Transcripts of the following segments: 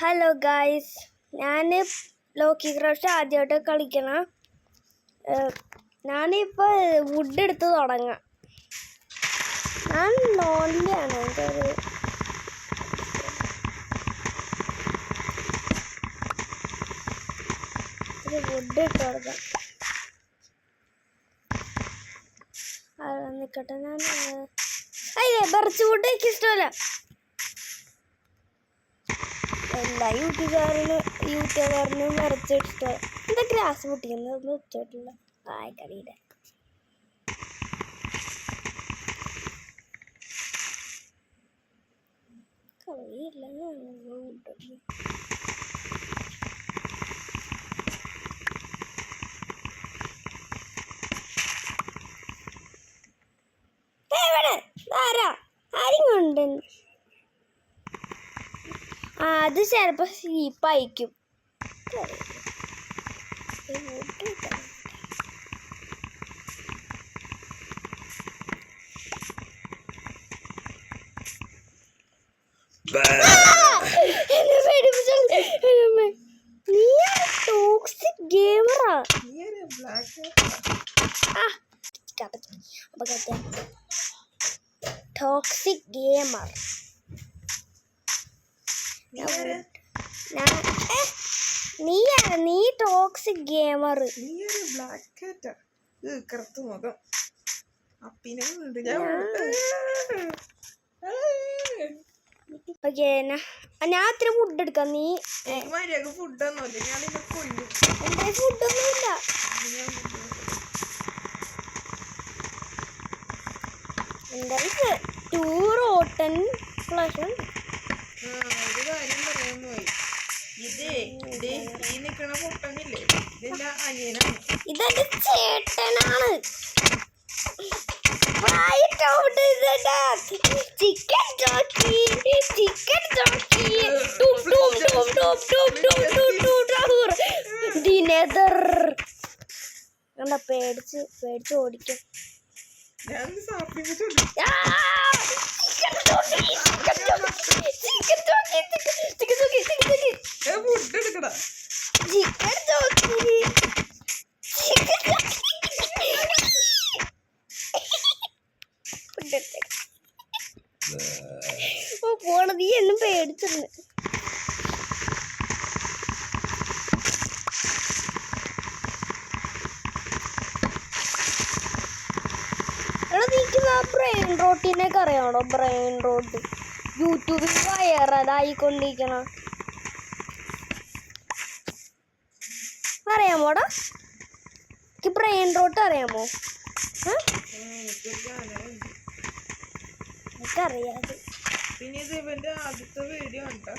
Hello guys, ഞാൻ Lockie craft ആദ്യമായിട്ട് കളിക്കണം. ഞാനിപ്പോൾ വുഡ് എടുത്ത് തുടങ്ങാം. ഞാൻ ലോൺലിയാണ്. എൻ്റെ ഒരു വുഡ് ഇട്ട് തുടങ്ങാം. നിൽക്കട്ടെ, ഞാൻ അയ്യേ ബർച്ച് വുഡ് എനിക്ക് ഇഷ്ടമല്ല. എല്ലാ യൂട്യൂബറിനും വരച്ചിട്ട് എന്താ ഗ്രാസ് പൊട്ടിക്കുന്നത് വെച്ചിട്ടില്ല. ആയിക്കറിയില്ല. കളിയില്ല. ആരും കൊണ്ട് അത് ചിലപ്പോൾ സീപ്പായിരിക്കും. ടോക്സിക് ഗെയിമറാ. Toxic gamer. നീ ടോക്സിക് ഗെയിമർ. ഓക്കെ, ഞാൻ അത്ര ഫുഡ് എടുക്കാം. നീ ഫുഡൊന്നുമില്ല. എൻ്റെ 2 റോട്ടൻ ഫ്ലഷ് ഉണ്ട്. ഇതെന്റെ ചേട്ടനാണ്. ചിക്കൻ ജോക്കി ദിനേദർ കണ്ട പേടിച്ച് ഓടിക്കും. പോണത് നീ എന്നും പേടിച്ചിരുന്നു. എടാ, നീക്ക് ബ്രെയിൻ റോട്ടിനൊക്കെ അറിയാണോ? ബ്രെയിൻ റോട്ട് യൂട്യൂബിൽ വൈറലായിക്കൊണ്ടിരിക്കണ അറിയാമോടാ? എനിക്ക് ബ്രെയിൻ റോട്ട് അറിയാമോ? എനിക്കറിയാതെ. പിന്നെ ഇത് ഇവന്റെ ആദ്യത്തെ വീഡിയോ ഉണ്ടോ?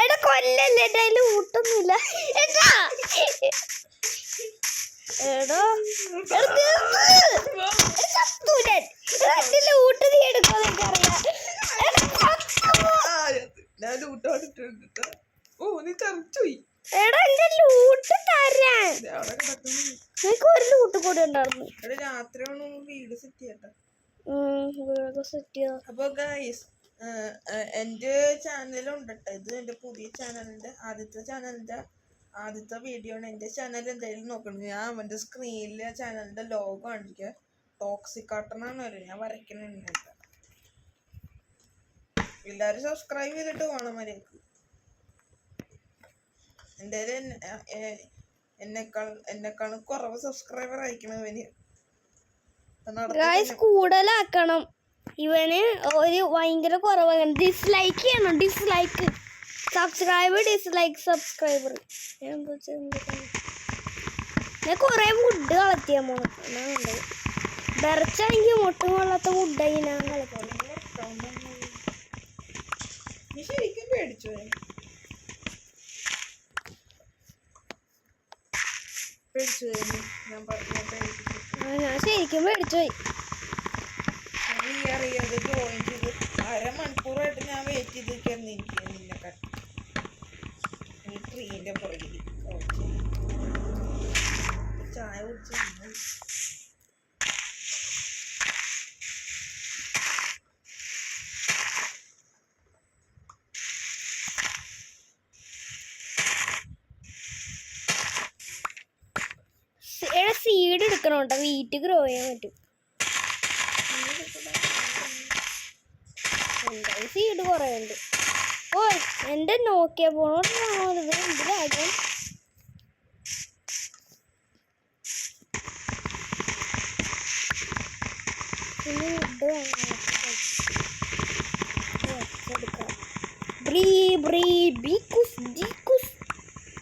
എടാ കൊല്ലല്ലേ, എന്റെ അതിൽ ഊട്ടൊന്നുമില്ല. ഊട്ട് നീ എടുക്കാന്നറിയാം. എടാ എന്റെ ലൂട്ട് തരാൻ നിനക്ക് ഒരു ലൂട്ട് കൂടി ഉണ്ടായിരുന്നു. വീട് സെറ്റ് ചെയ്യട്ടെ. അപ്പൊ ഗൈസ്, എന്റെ ചാനലുണ്ട് കേട്ടോ. ഇത് എന്റെ പുതിയ ചാനലിന്റെ ആദ്യത്തെ വീഡിയോ ആണ്. എന്റെ ചാനൽ എന്തായാലും നോക്കണം. ഞാൻ അവന്റെ സ്ക്രീനിലെ ചാനലിന്റെ ലോഗോ കാണിക്കുക. ടോക്സിക് കാട്ടനാണ് വരും. ഞാൻ വരയ്ക്കുന്നുണ്ട്. എല്ലാരും സബ്സ്ക്രൈബ് ചെയ്തിട്ട് പോണം മര്യാദക്ക്. എന്തായാലും എന്നെക്കാളും കുറവ് സബ്സ്ക്രൈബർ അയക്കണവന് കൂടുതലാക്കണം. ഇവന് ഒരു ഭയങ്കര കുറവാണ്. ഡിസ്ലൈക്ക് ചെയ്യണം. Dislike subscriber. ഞാൻ കൊറേ വുഡ് കളത്തിയാ പോണു. ബെറച്ചാണെങ്കിൽ മുട്ടും കൊള്ളാത്ത വുഡായി ഞാൻ കളിക്കണം. നീ ശരിക്കും പേടിച്ചോ? ഞാൻ ശരിക്കും പേടിച്ചുപോയി. അറിയാതെ ജോയിൻ ചെയ്ത് അരമണിക്കൂറായിട്ട് ഞാൻ വെയിറ്റ് ചെയ്തിരിക്കായിരുന്നു. എനിക്ക് നിന്നെ കട്ടി ട്രീന്റെ പുറകിൽ ചായ കുടിച്ചു. എടുക്കണം കേട്ടോ, വീട്ടിൽ ഗ്രോ ചെയ്യാൻ പറ്റും. എന്തായാലും സീഡ് കുറേ ഉണ്ട്. ഓ എൻ്റെ നോക്കിയ പോണോട്ടാണോ ഇത് എന്തിനാകും? ഇനി ഇത്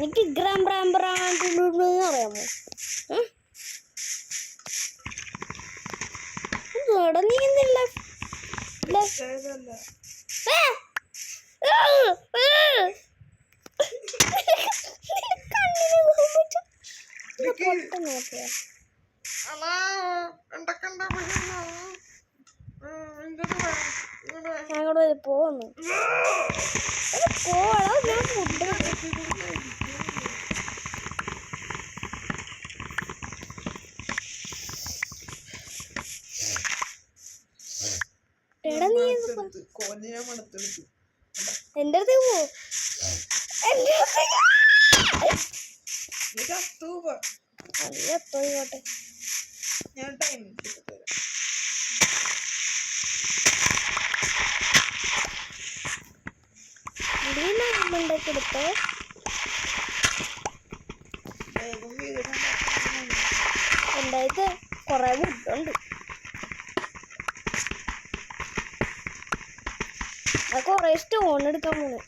എനിക്ക് ഗ്രാം ബ്രാം ബ്രാന്ന് അറിയാമോ? ഇവിടെ നീന്തില്ല. ഞങ്ങളോട് പോന്നു പോവാ ഫുഡ്. എടാ നീ എന്റെ അടുത്ത് പോ, എന്റെ അടുത്തേക്ക് ഞാൻ ടൈം എടുത്തോ. എന്തായത് കൊറേ ഫുഡുണ്ട്. അത് കൊറേ സ്റ്റോൺ എടുക്കാൻ പോണു.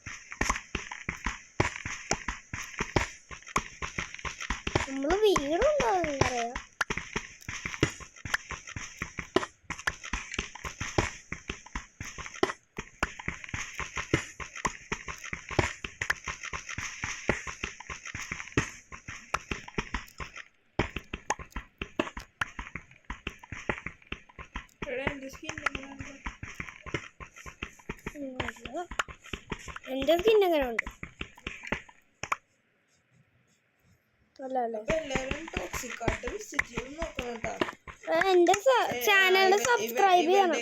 നമ്മള് വീടുണ്ടാവും പറയാ. എന്റെ സ്കിൻ എങ്ങനെ ഉണ്ട്? എന്റെ ചാനൽ സബ്സ്ക്രൈബ് ചെയ്യണം.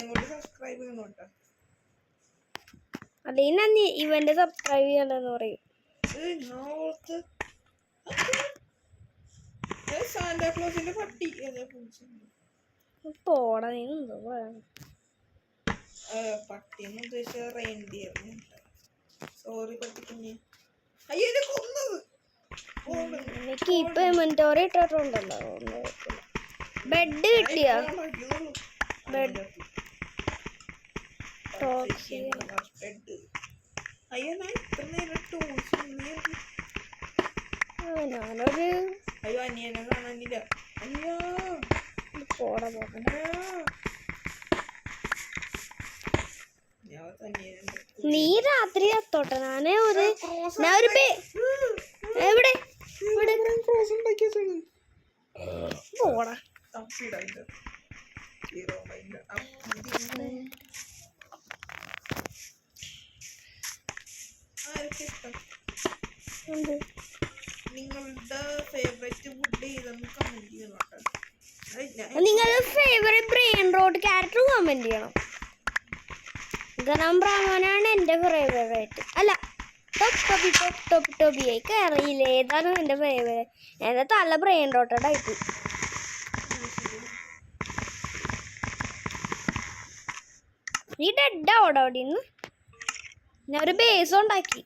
അല്ലെങ്കിൽ ഞാൻ ഇവന്റെ സബ്സ്ക്രൈബ് ചെയ്യണമെന്ന് പറയും. പോടാ, നീ എന്തോ പറയണം. പട്ടിയെന്ന് ഉദ്ദേശിച്ച റെയിൻഡിയർ. സോറി പട്ടിക്കുഞ്ഞ്. അയ്യോ കൊന്നത്. എനിക്ക് ഇപ്പൊ ഇൻവെന്ററി ഇട്ടിട്ടുണ്ടല്ലോ. ബെഡ് കിട്ടിയാ? ബെഡ് ഞാനൊരു അയ്യോ അനിയനെ കാണാനില്ല. അയ്യോ പോടാ പോകണ്ട. നീ രാത്രി എത്തോട്ടെ. എവിടെ പോടാ. നിങ്ങളുടെ ഫേവറേറ്റ് ഫുഡ് ഏതെന്ന് കമന്റ് ചെയ്യണം. നിങ്ങളുടെ favourite brain rote character comment ചെയ്യണം. ഗണം ബ്രാഹ്മണാണ് എൻ്റെ ഫേവറേറ്റ്. അല്ല, ടോപ്പിക്ക് അറിയില്ല ഏതാണ് എൻ്റെ ഫേവറേറ്റ്. എൻ്റെ തല ബ്രെയിൻ റോട്ടഡ് ആയിട്ട്. നീ ഡെഡാവോടെ അവിടെ നിന്ന്? ഞാൻ ഒരു ബേസ് ഉണ്ടാക്കി.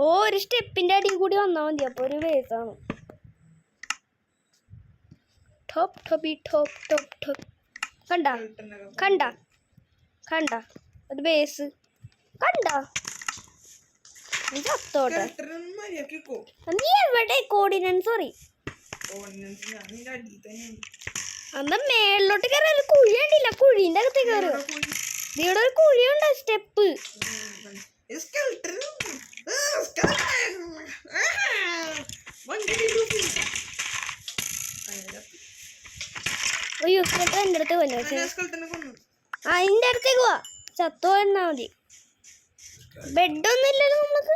ഓ ഒരു സ്റ്റെപ്പിന്റെ അടിയിൽ കൂടി വന്നാൽ മതി. അപ്പൊ ഒരു ബേസാണ്. കണ്ട കണ്ട കണ്ട ഒരു ബേസ് കണ്ട. നീ ചത്തോട്ടെ. നീ എവിടെ കോർഡിനൻസ് പറ. അന്ന് മേളിലോട്ട് കയറി കുഴി കണ്ടില്ല. കുഴീൻ്റെ അകത്ത് കയറുക. ഇവിടെ ഒരു കുഴിയുണ്ട്. സ്റ്റെപ്പ്. അയ്യോ എൻ്റെ അടുത്ത് കൊല്ലു. ആ എൻ്റെ അടുത്തേക്ക് പോവാ. ചത്തോ എന്നാ മതി. ബെഡൊന്നും ഇല്ലല്ലോ നമുക്ക്.